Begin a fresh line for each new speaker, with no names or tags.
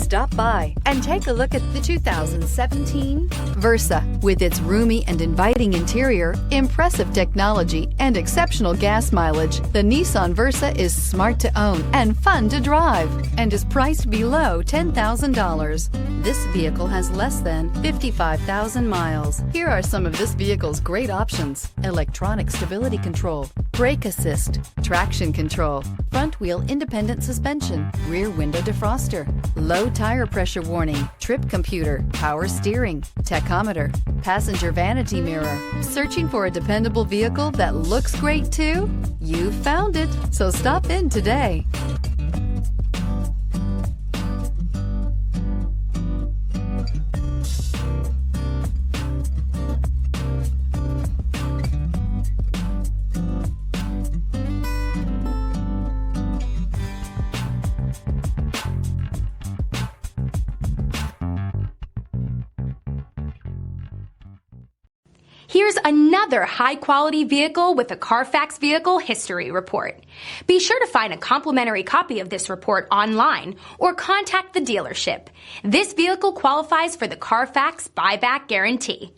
Stop by and take a look at the 2017 Versa. With its roomy and inviting interior, impressive technology, and exceptional gas mileage, the Nissan Versa is smart to own and fun to drive and is priced below $10,000. This vehicle has less than 55,000 miles. Here are some of this vehicle's great options: electronic stability control, brake assist, traction control, front wheel independent suspension, rear window defroster, low tire pressure warning, trip computer, power steering, tachometer, passenger vanity mirror. Searching for a dependable vehicle that looks great too? You found it, so stop in today.
Here's another high-quality vehicle with a Carfax Vehicle History Report. Be sure to find a complimentary copy of this report online or contact the dealership. This vehicle qualifies for the Carfax Buyback Guarantee.